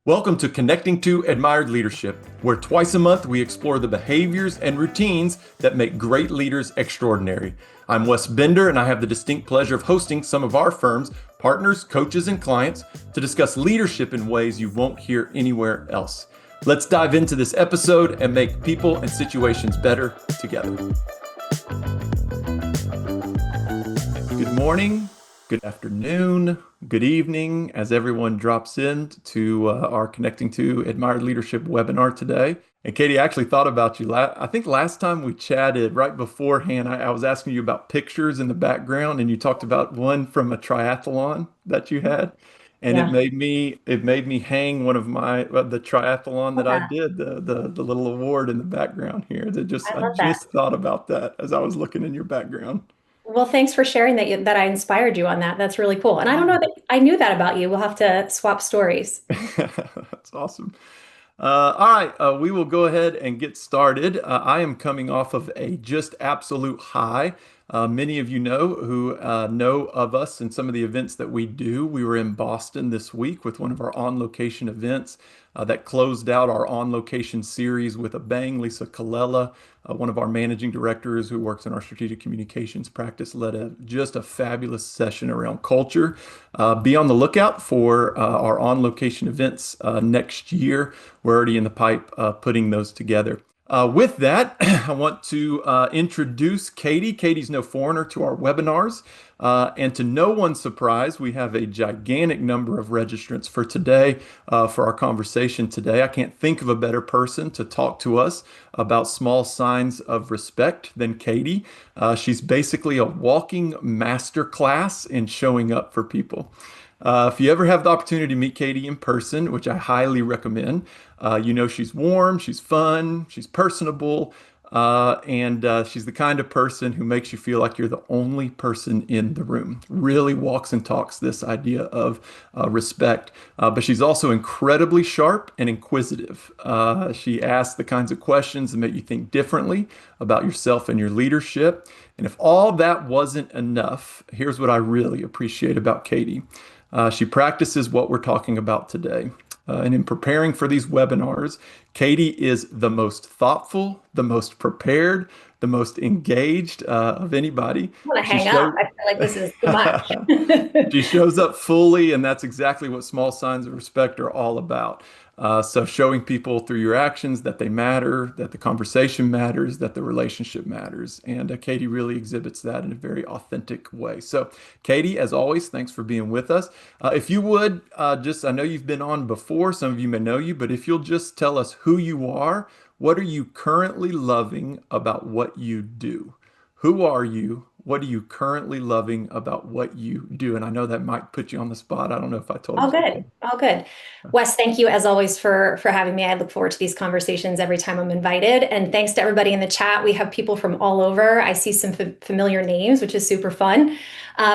Welcome to Connecting to Admired Leadership, where twice a month we explore the behaviors and routines that make great leaders extraordinary. I'm Wes Bender, and I have the distinct pleasure of hosting some of our firm's partners, coaches, and clients to discuss leadership in ways you won't hear anywhere else. Let's dive into this episode and make people and situations better together. Good morning. Good afternoon, good evening, as everyone drops in to our Connecting to Admired Leadership webinar today. And Katie, I actually thought about you. I think last time we chatted right beforehand, I was asking you about pictures in the background, and you talked about one from a triathlon that you had, and it Yeah, made me hang one of my the triathlon that love I that. did, the little award in the background here. I I love that. just thought about that as I was looking in your background. Well, thanks for sharing that I inspired you on that. That's really cool. And I don't know that I knew that about you. We'll have to swap stories. That's awesome. All right, we will go ahead and get started. I am coming off of a just absolute high. Many of you know who know of us and some of the events that we do. We were in Boston this week with one of our on-location events that closed out our on-location series with a bang. Lisa Colella, one of our managing directors who works in our strategic communications practice, led just a fabulous session around culture. Be on the lookout for our on-location events next year. We're already in the pipe putting those together. With that, I want to introduce Katie. Katie's no foreigner to our webinars. And to no one's surprise, we have a gigantic number of registrants for today, for our conversation today. I can't think of a better person to talk to us about small signs of respect than Katie. She's basically a walking master class in showing up for people. If you ever have the opportunity to meet Katie in person, which I highly recommend, you know she's warm, she's fun, she's personable, and she's the kind of person who makes you feel like you're the only person in the room. Really walks and talks this idea of respect. But she's also incredibly sharp and inquisitive. She asks the kinds of questions that make you think differently about yourself and your leadership. And if all that wasn't enough, here's what I really appreciate about Katie. She practices what we're talking about today. And in preparing for these webinars, Katie is the most thoughtful, the most prepared, the most engaged of anybody. I want to She hang up. shows I feel like this is too much. she shows up fully, and that's exactly what small signs of respect are all about. So showing people through your actions that they matter, that the conversation matters, that the relationship matters. And Katie really exhibits that in a very authentic way. So Katie, as always, thanks for being with us. If you would, I know you've been on before, some of you may know you, but if you'll just tell us who you are, what are you currently loving about what you do? Who are you? What are you currently loving about what you do? And I know that might put you on the spot. I don't know if I told All you. good. All good. Wes, thank you as always for having me. I look forward to these conversations every time I'm invited. And thanks to everybody in the chat. We have people from all over. I see some familiar names, which is super fun.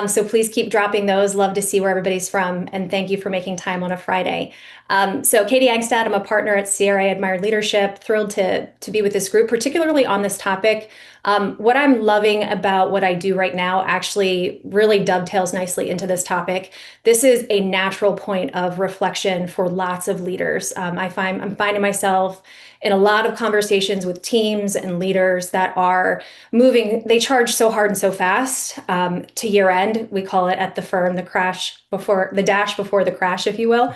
So please keep dropping those. Love to see where everybody's from. And thank you for making time on a Friday. So Katie Angstadt, I'm a partner at CRA Admired Leadership. Thrilled to be with this group, particularly on this topic. What I'm loving about what I do right now actually really dovetails nicely into this topic. This is a natural point of reflection for lots of leaders. I'm finding myself in a lot of conversations with teams and leaders that are moving. They charge so hard and so fast to year end. We call it at the firm the dash before the crash, if you will.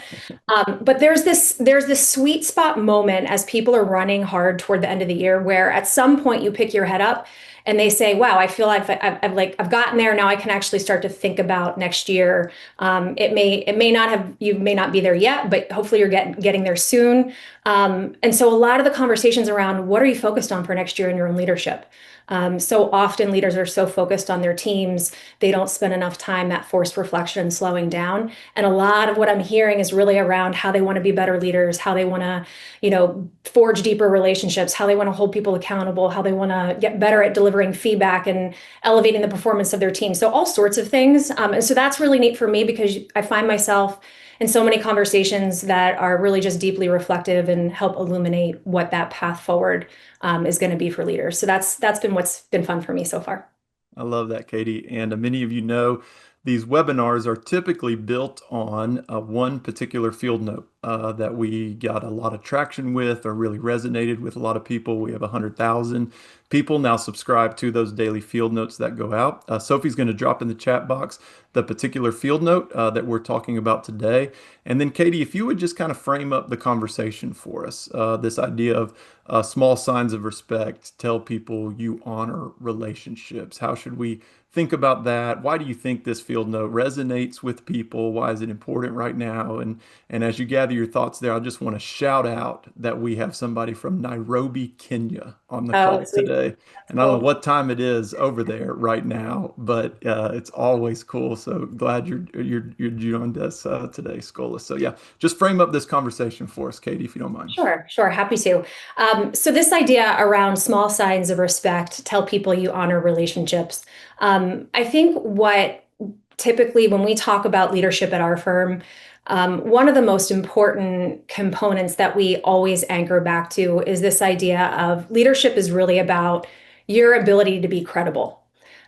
But there's this sweet spot moment as people are running hard toward the end of the year, where at some point you pick your head up and they say, "Wow, I feel like I've gotten there. Now I can actually start to think about next year." You may not be there yet, but hopefully you're getting there soon. And so a lot of the conversations around what are you focused on for next year in your own leadership. So often leaders are so focused on their teams, they don't spend enough time that forced reflection and slowing down. And a lot of what I'm hearing is really around how they want to be better leaders, how they want to, forge deeper relationships, how they want to hold people accountable, how they want to get better at delivering feedback and elevating the performance of their team. So all sorts of things. And so that's really neat for me because I find myself in so many conversations that are really just deeply reflective and help illuminate what that path forward is going to be for leaders. So that's been what's been fun for me so far. I love that, Katie. And many of you know these webinars are typically built on one particular field note that we got a lot of traction with or really resonated with a lot of people. We have 100,000 people now subscribe to those daily field notes that go out. Sophie's going to drop in the chat box the particular field note that we're talking about today. And then, Katie, if you would just kind of frame up the conversation for us, this idea of small signs of respect, tell people you honor relationships. How should we think about that? Why do you think this field note resonates with people? Why is it important right now? And as you gather your thoughts there, I just want to shout out that we have somebody from Nairobi, Kenya on the Oh, call sweet. today. That's And I don't know cool. what time it is over there right now, but it's always cool. So glad you're joined us today, Scola. So yeah, just frame up this conversation for us, Katie, if you don't mind. Sure, sure. Happy to. So this idea around small signs of respect, tell people you honor relationships. I think what typically when we talk about leadership at our firm, one of the most important components that we always anchor back to is this idea of leadership is really about your ability to be credible.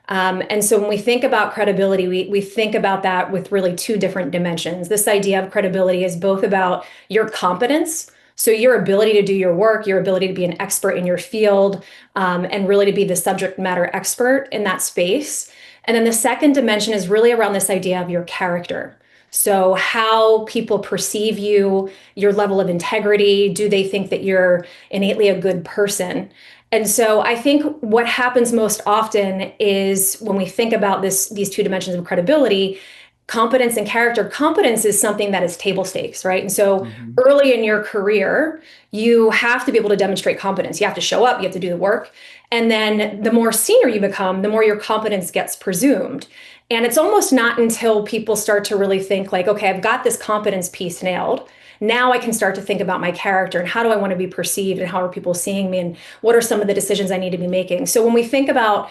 And so when we think about credibility, we think about that with really two different dimensions. This idea of credibility is both about your competence, so your ability to do your work, your ability to be an expert in your field, and really to be the subject matter expert in that space. And then the second dimension is really around this idea of your character. So, how people perceive you, your level of integrity, do they think that you're innately a good person? And so I think what happens most often is when we think about these two dimensions of credibility, competence and character. Competence is something that is table stakes, right? And so Hmm. early in your career, you have to be able to demonstrate competence. You have to show up, you have to do the work. And then the more senior you become, the more your competence gets presumed. And it's almost not until people start to really think like, okay, I've got this competence piece nailed. Now I can start to think about my character and how do I want to be perceived and how are people seeing me and what are some of the decisions I need to be making. So when we think about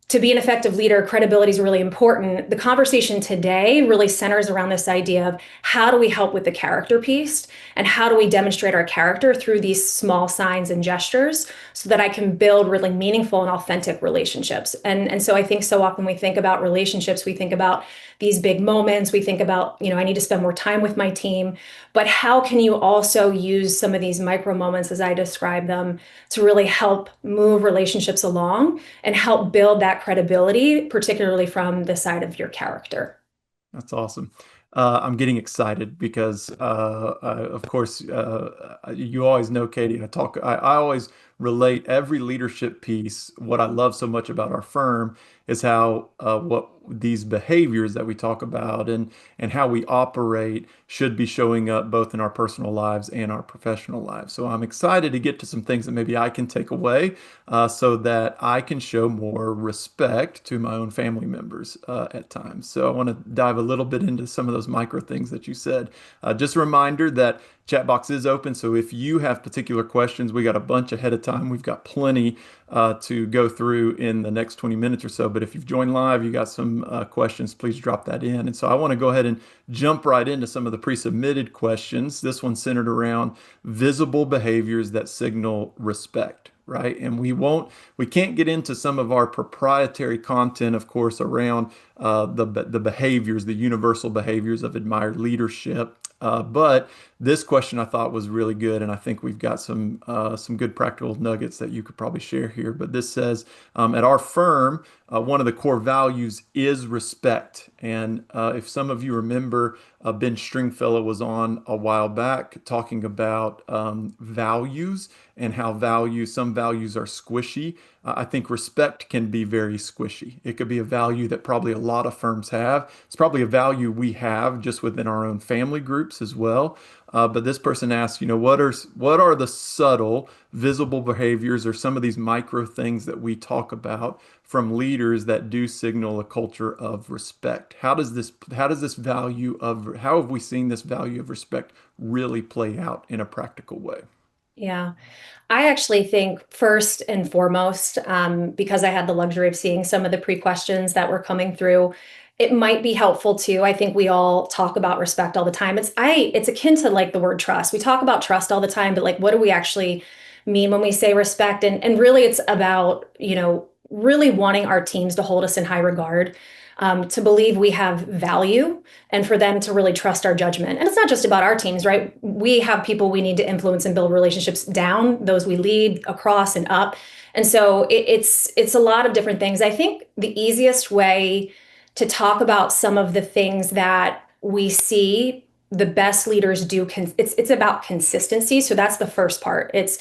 to be an effective leader, credibility is really important. The conversation today really centers around this idea of how do we help with the character piece and how do we demonstrate our character through these small signs and gestures so that I can build really meaningful and authentic relationships. And so I think so often we think about relationships, we think about these big moments, we think about, I need to spend more time with my team, but how can you also use some of these micro moments as I describe them to really help move relationships along and help build that credibility, particularly from the side of your character. That's awesome. I'm getting excited because, of course, you always know, Katie, I always relate every leadership piece. What I love so much about our firm is how what these behaviors that we talk about and how we operate should be showing up both in our personal lives and our professional lives. So I'm excited to get to some things that maybe I can take away so that I can show more respect to my own family members at times. So I want to dive a little bit into some of those micro things that you said. Just a reminder that chat box is open. So if you have particular questions, we got a bunch ahead of time. We've got plenty to go through in the next 20 minutes or so. But if you've joined live, you got some questions, please drop that in. And so I want to go ahead and jump right into some of the pre-submitted questions. This one's centered around visible behaviors that signal respect, right? And we can't get into some of our proprietary content, of course, around the behaviors, the universal behaviors of admired leadership. But this question I thought was really good, and I think we've got some good practical nuggets that you could probably share here. But this says, at our firm, one of the core values is respect. And if some of you remember, Ben Stringfellow was on a while back talking about values and how some values are squishy. I think respect can be very squishy. It could be a value that probably a lot of firms have. It's probably a value we have just within our own family groups as well. But this person asks, what are the subtle, visible behaviors or some of these micro things that we talk about from leaders that do signal a culture of respect? How have we seen this value of respect really play out in a practical way? Yeah. I actually think first and foremost, because I had the luxury of seeing some of the pre-questions that were coming through, it might be helpful too. I think we all talk about respect all the time. It's akin to like the word trust. We talk about trust all the time, but like what do we actually mean when we say respect? And really it's about, really wanting our teams to hold us in high regard. to believe we have value and for them to really trust our judgment. And it's not just about our teams, right? We have people we need to influence and build relationships down, those we lead across and up. And so it's a lot of different things. I think the easiest way to talk about some of the things that we see the best leaders do, it's about consistency. So that's the first part. It's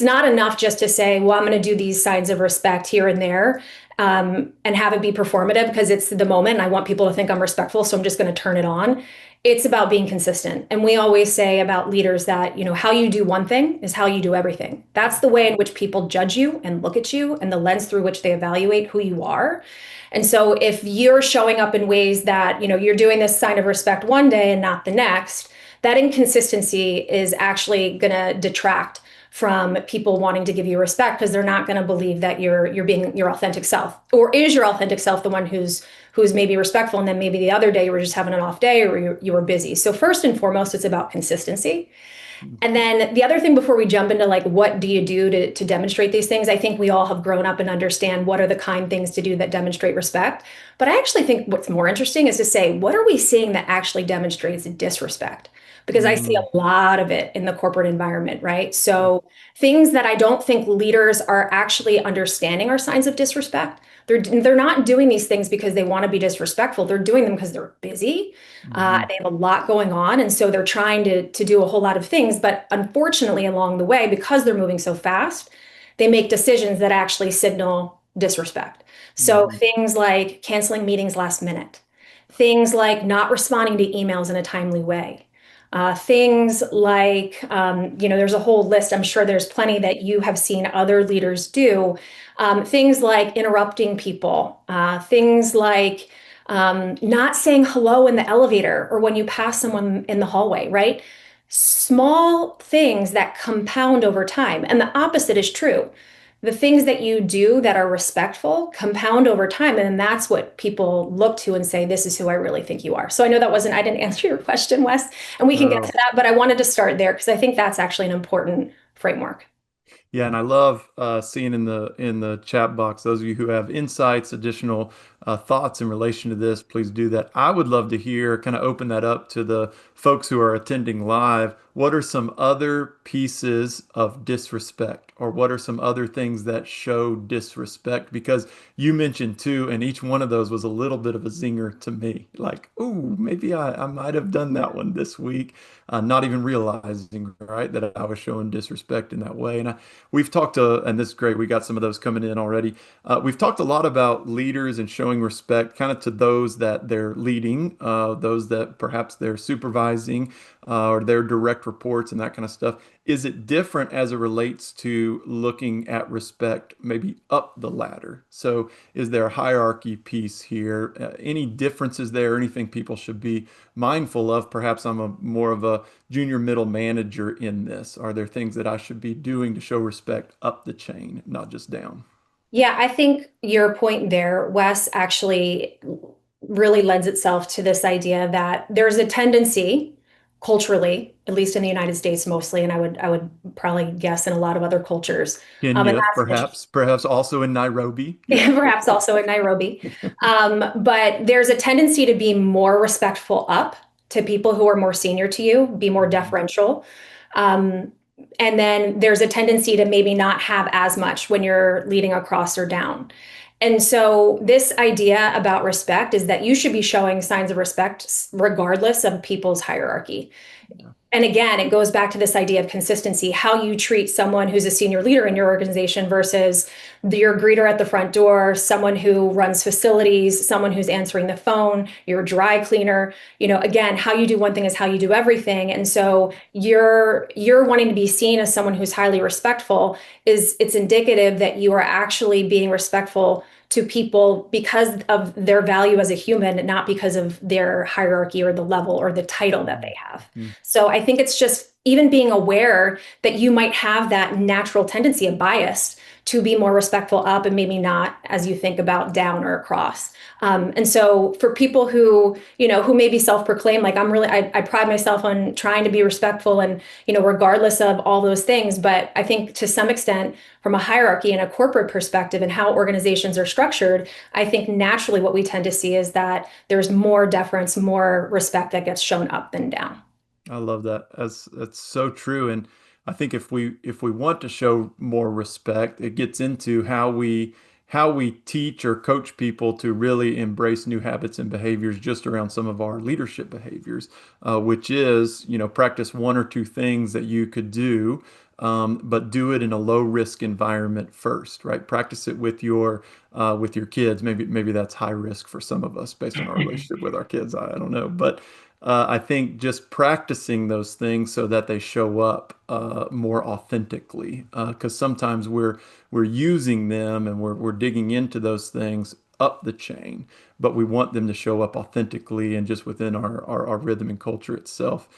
not enough just to say, well, I'm going to do these signs of respect here and there, and have it be performative because it's the moment and I want people to think I'm respectful, so I'm just going to turn it on. It's about being consistent. And we always say about leaders that, how you do one thing is how you do everything. That's the way in which people judge you and look at you and the lens through which they evaluate who you are. And so if you're showing up in ways that, you're doing this sign of respect one day and not the next, that inconsistency is actually going to detract from people wanting to give you respect because they're not going to believe that you're being your authentic self. Or is your authentic self the one who's maybe respectful and then maybe the other day you were just having an off day or you were busy. So first and foremost, it's about consistency. And then the other thing before we jump into like what do you do to demonstrate these things, I think we all have grown up and understand what are the kind things to do that demonstrate respect. But I actually think what's more interesting is to say, what are we seeing that actually demonstrates disrespect? Because I see Mm, a lot of it in the corporate environment, right? So things that I don't think leaders are actually understanding are signs of disrespect. They're not doing these things because they want to be disrespectful. They're doing them because they're busy. mhm, They have a lot going on, and so they're trying to do a whole lot of things. But unfortunately, along the way, because they're moving so fast, they make decisions that actually signal disrespect. So mhm, things like canceling meetings last minute, things like not responding to emails in a timely way. Things like, there's a whole list. I'm sure there's plenty that you have seen other leaders do. Things like interrupting people, things like not saying hello in the elevator or when you pass someone in the hallway, right? Small things that compound over time. And the opposite is true. The things that you do that are respectful compound over time. And that's what people look to and say, this is who I really think you are. So I know I didn't answer your question, Wes, and we can get to no. that, but I wanted to start there because I think that's actually an important framework. Yeah, and I love seeing in the chat box those of you who have insights, additional thoughts in relation to this. Please do that. I would love to hear, kind of open that up to the folks who are attending live. What are some other pieces of disrespect, or what are some other things that show disrespect? Because you mentioned two, and each one of those was a little bit of a zinger to me. Like, ooh, maybe I might have done that one this week, not even realizing, right, that I was showing disrespect in that way. And we've talked and this is great. We got some of those coming in already. We've talked a lot about leaders and showing respect kind of to those that they're leading, those that perhaps they're supervising, or their direct reports and that kind of stuff. Is it different as it relates to looking at respect maybe up the ladder? So is there a hierarchy piece here? Any differences there? Anything people should be mindful of? Perhaps I'm more of a junior middle manager in this. Are there things that I should be doing to show respect up the chain, not just down? Yeah, I think your point there, Wes, actually really lends itself to this idea that there's a tendency culturally, at least in the United States mostly, and I would probably guess in a lot of other cultures, and Kenya, that's perhaps also in Nairobi. Yeah. perhaps also in Nairobi. But there's a tendency to be more respectful up to people who are more senior to you, be more Mhm. deferential. Um, and then there's a tendency to maybe not have as much when you're leading across or down. And so, this idea about respect is that you should be showing signs of respect regardless of people's hierarchy. Yeah. And again, it goes back to this idea of consistency, how you treat someone who's a senior leader in your organization versus your greeter at the front door, someone who runs facilities, someone who's answering the phone, your dry cleaner. Again, how you do one thing is how you do everything. And so you're wanting to be seen as someone who's highly respectful it's indicative that you are actually being respectful to people because of their value as a human, not because of their hierarchy or the level or the title that they have. Mhm. So I think it's just even being aware that you might have that natural tendency of bias to be more respectful up and maybe not as you think about down or across. And so for people who, who maybe self-proclaim, like I pride myself on trying to be respectful and, regardless of all those things. But I think to some extent, from a hierarchy and a corporate perspective and how organizations are structured, I think naturally what we tend to see is that there's more deference, more respect that gets shown up than down. I love that. That's so true. And I think if we want to show more respect, it gets into how we teach or coach people to really embrace new habits and behaviors just around some of our leadership behaviors, which is, practice one or two things that you could do, but do it in a low risk environment first, right? Practice it with your kids. Maybe that's high risk for some of us based on our relationship with our kids. I don't know, but I think just practicing those things so that they show up more authentically, because sometimes we're using them and we're digging into those things up the chain, but we want them to show up authentically and just within our rhythm and culture itself,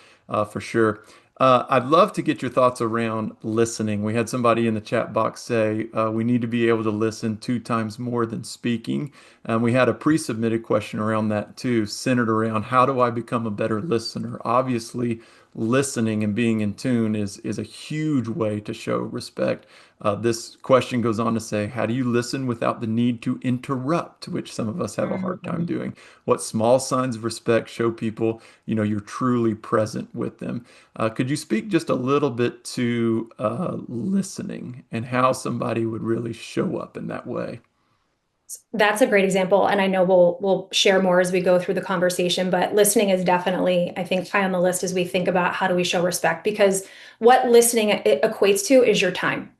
for sure. I'd love to get your thoughts around listening. We had somebody in the chat box say we need to be able to listen 2 times more than speaking. And we had a pre-submitted question around that too, centered around how do I become a better listener? Obviously, listening and being in tune is a huge way to show respect. This question goes on to say, how do you listen without the need to interrupt, which some of us have a hard time Mhm. doing? What small signs of respect show people, you're truly present with them? Could you speak just a little bit to listening and how somebody would really show up in that way? That's a great example, and I know we'll share more as we go through the conversation, but listening is definitely, I think, high on the list as we think about how do we show respect, because what listening it equates to is your time.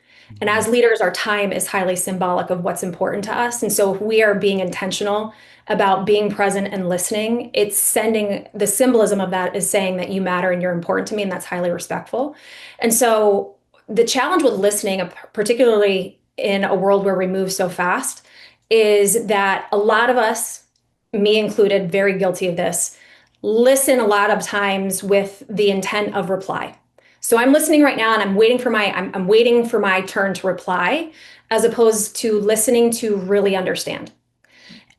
And Mhm. as leaders, our time is highly symbolic of what's important to us. And so if we are being intentional about being present and listening, it's sending the symbolism of that is saying that you matter and you're important to me, and that's highly respectful. And so the challenge with listening, particularly in a world where we move so fast, is that a lot of us, me included, very guilty of this, listen a lot of times with the intent of reply. So I'm listening right now and I'm waiting for my turn to reply, as opposed to listening to really understand.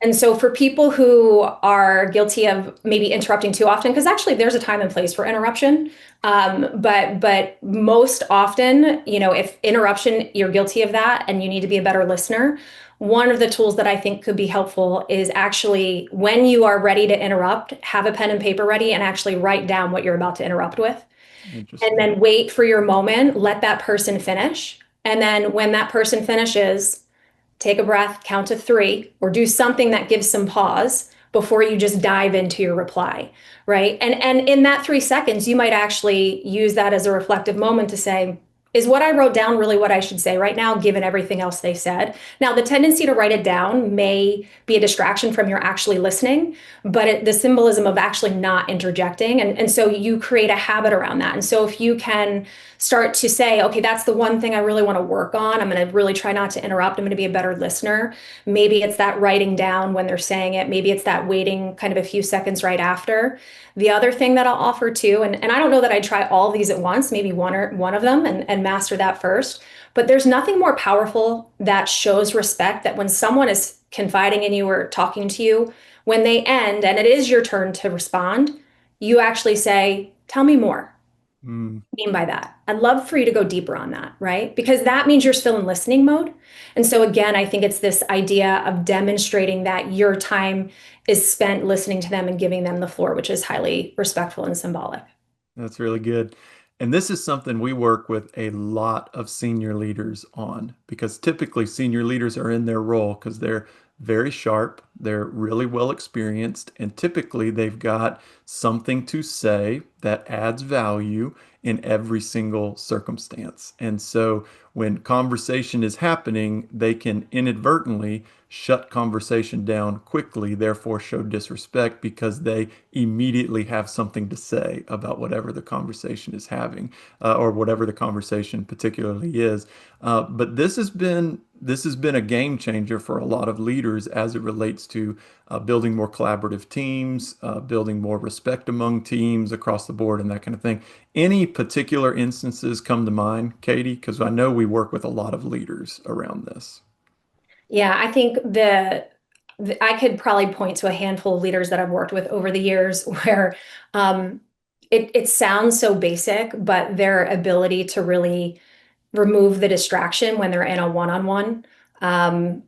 And so for people who are guilty of maybe interrupting too often, because actually there's a time and place for interruption, but most often, if interruption, you're guilty of that and you need to be a better listener. One of the tools that I think could be helpful is actually when you are ready to interrupt, have a pen and paper ready and actually write down what you're about to interrupt with. And Interesting. then wait for your moment, let that person finish. And then when that person finishes, take a breath, count to three, or do something that gives some pause before you just dive into your reply, right? And in that 3 seconds, you might actually use that as a reflective moment to say, is what I wrote down really what I should say right now, given everything else they said? Now, the tendency to write it down may be a distraction from your actually listening, but the symbolism of actually not interjecting. And so you create a habit around that. And so if you can start to say, okay, that's the one thing I really want to work on. I'm going to really try not to interrupt. I'm going to be a better listener. Maybe it's that writing down when they're saying it. Maybe it's that waiting kind of a few seconds right after. The other thing that I'll offer too, and I don't know that I'd try all these at once, maybe one of them and master that first. But there's nothing more powerful that shows respect that when someone is confiding in you or talking to you, when they end and it is your turn to respond, you actually say, tell me more Mm. mean by that? I'd love for you to go deeper on that, right? Because that means you're still in listening mode. And so, again, I think it's this idea of demonstrating that your time is spent listening to them and giving them the floor, which is highly respectful and symbolic. That's really good. And this is something we work with a lot of senior leaders on because typically senior leaders are in their role because they're very sharp, they're really well experienced, and typically they've got something to say that adds value in every single circumstance. And so when conversation is happening, they can inadvertently shut conversation down quickly, therefore show disrespect because they immediately have something to say about whatever the conversation is having, or whatever the conversation particularly is. But this has been a game changer for a lot of leaders as it relates to building more collaborative teams, building more respect among teams across the board, and that kind of thing. Any particular instances come to mind, Katie? Because I know we work with a lot of leaders around this. Yeah, I think I could probably point to a handful of leaders that I've worked with over the years where um, it sounds so basic, but their ability to really remove the distraction when they're in a one-on-one. Um,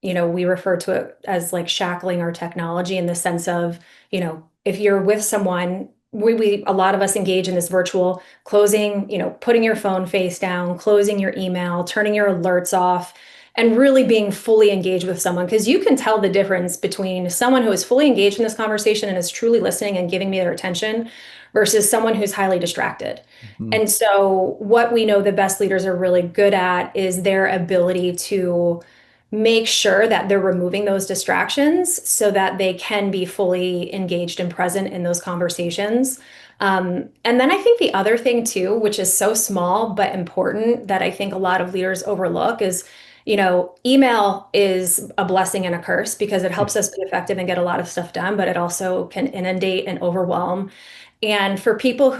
we refer to it as like shackling our technology in the sense of, if you're with someone, we a lot of us engage in this virtual closing, putting your phone face down, closing your email, turning your alerts off, and really being fully engaged with someone because you can tell the difference between someone who is fully engaged in this conversation and is truly listening and giving me their attention versus someone who's highly distracted. Mhm. And so, what we know the best leaders are really good at is their ability to make sure that they're removing those distractions so that they can be fully engaged and present in those conversations. And then I think the other thing, too, which is so small but important that I think a lot of leaders overlook is. Email is a blessing and a curse because it helps us be effective and get a lot of stuff done, but it also can inundate and overwhelm. And for people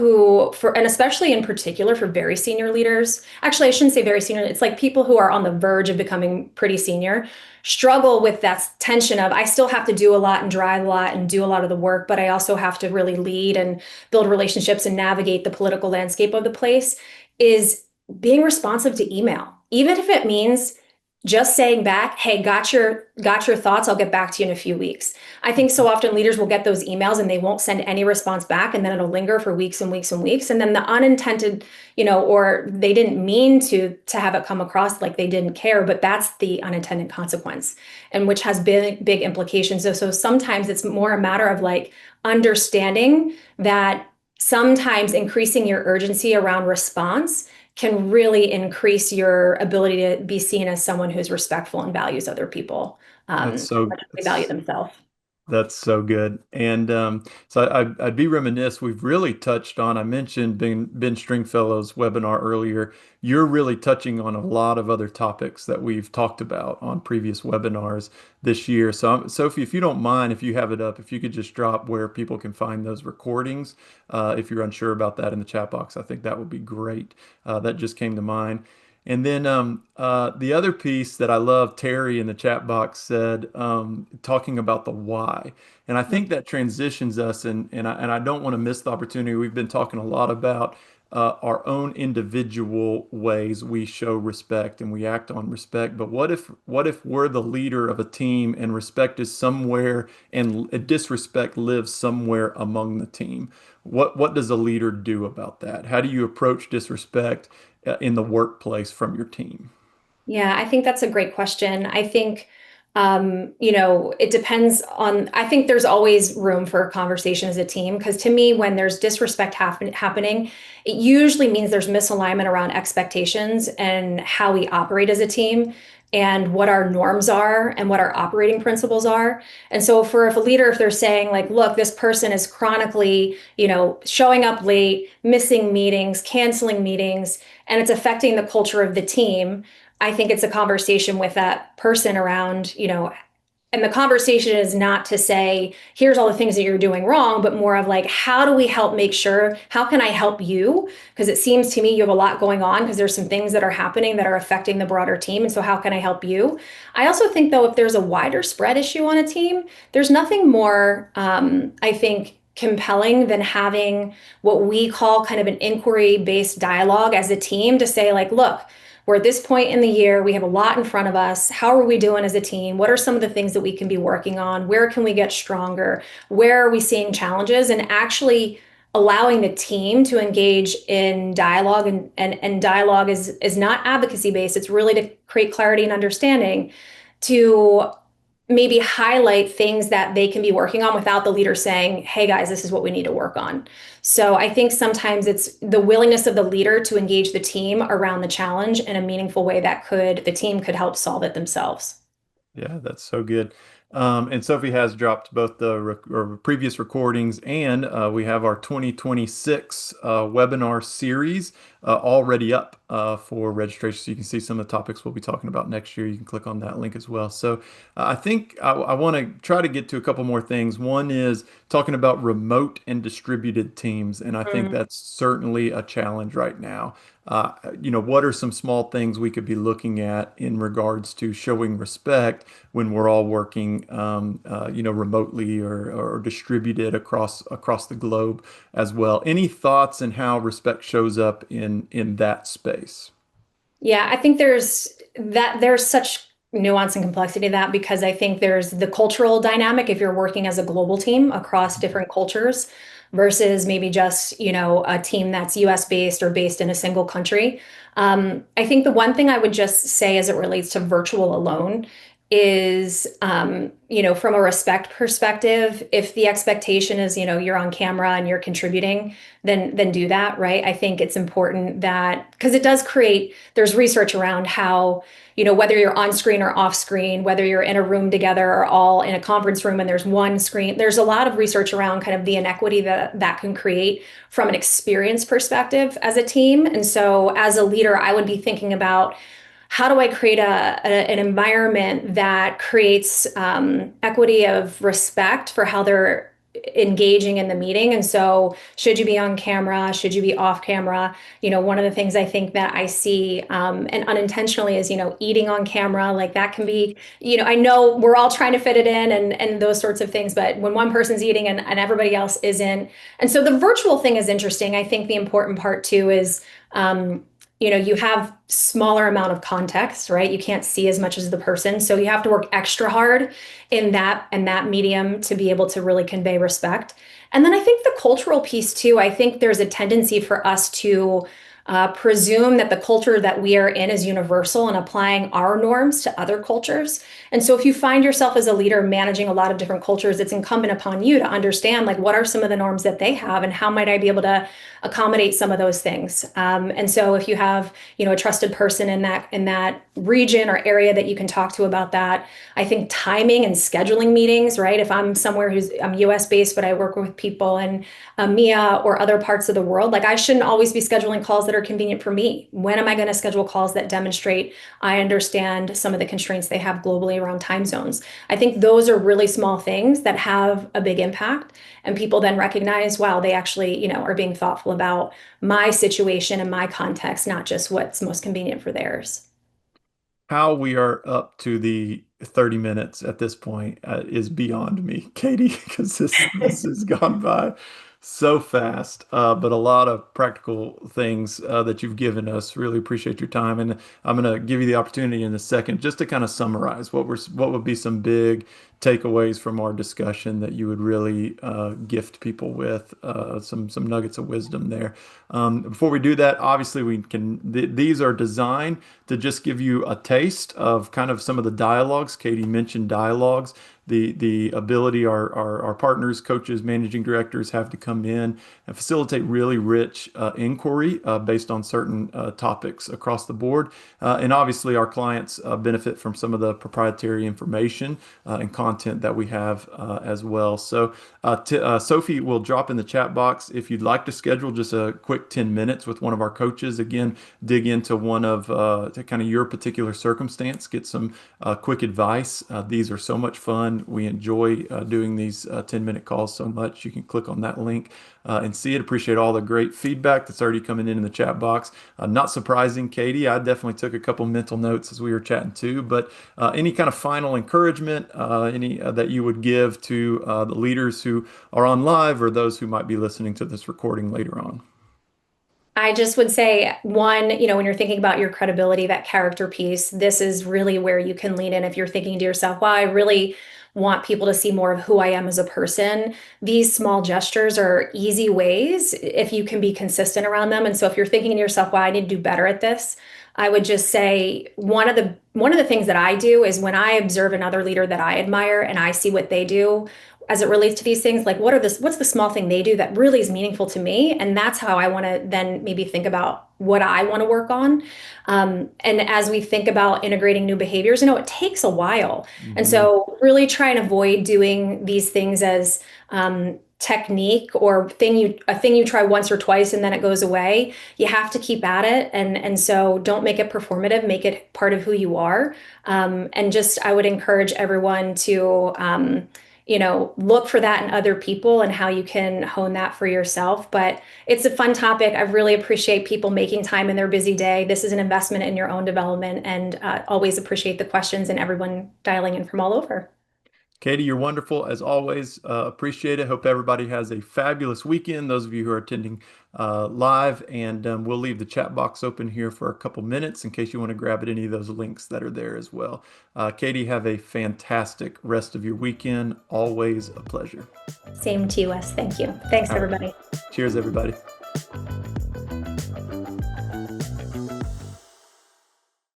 and especially in particular for very senior leaders, actually, I shouldn't say very senior, it's like people who are on the verge of becoming pretty senior, struggle with that tension of I still have to do a lot and drive a lot and do a lot of the work, but I also have to really lead and build relationships and navigate the political landscape of the place, is being responsive to email. Even if it means just saying back, hey, got your thoughts, I'll get back to you in a few weeks. I think so often leaders will get those emails and they won't send any response back, and then it'll linger for weeks and weeks and weeks. And then the unintended, or they didn't mean to have it come across like they didn't care, but that's the unintended consequence, and which has big implications. So sometimes it's more a matter of like understanding that sometimes increasing your urgency around response can really increase your ability to be seen as someone who's respectful and values other people That's as so much as they value that's themselves. That's so good. And so I'd be remiss. We've really touched on, I mentioned Ben Stringfellow's webinar earlier. You're really touching on a lot of other topics that we've talked about on previous webinars this year. So, Sophie, if you don't mind, if you have it up, if you could just drop where people can find those recordings, if you're unsure about that in the chat box, I think that would be great. That just came to mind. And then the other piece that I love, Terry in the chat box said, talking about the why. And I think that transitions us, and I don't want to miss the opportunity. We've been talking a lot about our own individual ways we show respect and we act on respect. But what if we're the leader of a team and respect is somewhere and disrespect lives somewhere among the team? What does a leader do about that? How do you approach disrespect in the workplace from your team? Yeah, I think that's a great question. I think, it depends on, I think there's always room for a conversation as a team. Because to me, when there's disrespect happening, it usually means there's misalignment around expectations and how we operate as a team and what our norms are and what our operating principles are. And so if a leader, if they're saying like, look, this person is chronically, showing up late, missing meetings, canceling meetings, and it's affecting the culture of the team, I think it's a conversation with that person around, and the conversation is not to say, here's all the things that you're doing wrong, but more of like, how do we help make sure, how can I help you? Because it seems to me you have a lot going on because there's some things that are happening that are affecting the broader team. And so how can I help you? I also think though, if there's a wider spread issue on a team, there's nothing more, I think, compelling than having what we call kind of an inquiry-based dialogue as a team to say like, look, we're at this point in the year. We have a lot in front of us. How are we doing as a team? What are some of the things that we can be working on? Where can we get stronger? Where are we seeing challenges? And actually allowing the team to engage in dialogue, and dialogue is not advocacy based. It's really to create clarity and understanding, to maybe highlight things that they can be working on without the leader saying, hey guys, this is what we need to work on. So I think sometimes it's the willingness of the leader to engage the team around the challenge in a meaningful way that the team could help solve it themselves. Yeah, that's so good. And Sophie has dropped both the previous recordings and we have our 2026 webinar series already up. for registration, so you can see some of the topics we'll be talking about next year. You can click on that link as well. So I think I want to try to get to a couple more things. One is talking about remote and distributed teams, and I think Mm. that's certainly a challenge right now. What are some small things we could be looking at in regards to showing respect when we're all working, remotely or distributed across the globe as well? Any thoughts on how respect shows up in that space? Yeah, I think there's such nuance and complexity to that because I think there's the cultural dynamic if you're working as a global team across different cultures versus maybe just, a team that's US based or based in a single country. I think the one thing I would just say as it relates to virtual alone is, from a respect perspective, if the expectation is, you're on camera and you're contributing, then do that, right? I think it's important that because it does create, there's research around how, whether you're on screen or off screen, whether you're in a room together or all in a conference room and there's one screen, there's a lot of research around kind of the inequity that can create from an experience perspective as a team. And so as a leader, I would be thinking about how do I create an environment that creates equity of respect for how they're engaging in the meeting. And so, should you be on camera? Should you be off camera? One of the things I think that I see and unintentionally is, eating on camera. Like that can be, I know we're all trying to fit it in and those sorts of things, but when one person's eating and everybody else isn't. And so the virtual thing is interesting. I think the important part too is, you have smaller amount of context, right? You can't see as much as the person. So you have to work extra hard in that medium to be able to really convey respect. And then I think the cultural piece too, I think there's a tendency for us to presume that the culture that we are in is universal and applying our norms to other cultures. And so if you find yourself as a leader managing a lot of different cultures, it's incumbent upon you to understand like what are some of the norms that they have and how might I be able to accommodate some of those things. And so if you have, a trusted person in that region or area that you can talk to about that, I think timing and scheduling meetings, right? If I'm US based, but I work with people in EMEA or other parts of the world, like I shouldn't always be scheduling calls that are convenient for me. When am I going to schedule calls that demonstrate I understand some of the constraints they have globally around time zones? I think those are really small things that have a big impact. And people then recognize, wow, they actually, are being thoughtful about my situation and my context, not just what's most convenient for theirs. How we are up to the 30 minutes at this point is beyond me, Katie, because this has gone by so fast. But a lot of practical things that you've given us. Really appreciate your time, and I'm going to give you the opportunity in a second just to kind of summarize what would be some big takeaways from our discussion that you would really gift people with some nuggets of wisdom there. Before we do that, obviously these are designed to just give you a taste of kind of some of the dialogues. Katie mentioned dialogues. The ability our partners, coaches, managing directors have to come in and facilitate really rich inquiry based on certain topics across the board. And obviously, our clients benefit from some of the proprietary information and content that we have as well. So, Sophie will drop in the chat box if you'd like to schedule just a quick 10 minutes with one of our coaches. Again, dig into one of to kind of your particular circumstance, get some quick advice. These are so much fun. We enjoy doing these 10-minute calls so much. You can click on that link and see it. Appreciate all the great feedback that's already coming in the chat box. Not surprising, Katie. I definitely took a couple mental notes as we were chatting too. But any kind of final encouragement, any that you would give to the leaders who are on live or those who might be listening to this recording later on? I just would say one, when you're thinking about your credibility, that character piece, this is really where you can lean in if you're thinking to yourself, wow, I really want people to see more of who I am as a person. These small gestures are easy ways if you can be consistent around them. And so if you're thinking to yourself, wow, I need to do better at this, I would just say one of the things that I do is when I observe another leader that I admire and I see what they do as it relates to these things, like what's the small thing they do that really is meaningful to me? And that's how I want to then maybe think about what I want to work on. And as we think about integrating new behaviors, it takes a while. And Mhm. so really try and avoid doing these things as technique or thing you try once or twice and then it goes away. You have to keep at it, and so don't make it performative, make it part of who you are. And just I would encourage everyone to look for that in other people and how you can hone that for yourself. But it's a fun topic. I really appreciate people making time in their busy day. This is an investment in your own development, and always appreciate the questions and everyone dialing in from all over. Katie, you're wonderful as always. Appreciate it. Hope everybody has a fabulous weekend. Those of you who are attending live, and we'll leave the chat box open here for a couple minutes in case you want to grab at any of those links that are there as well. Katie, have a fantastic rest of your weekend. Always a pleasure. Same to you, Wes. Thank you. Thanks, All right. everybody. Cheers, everybody.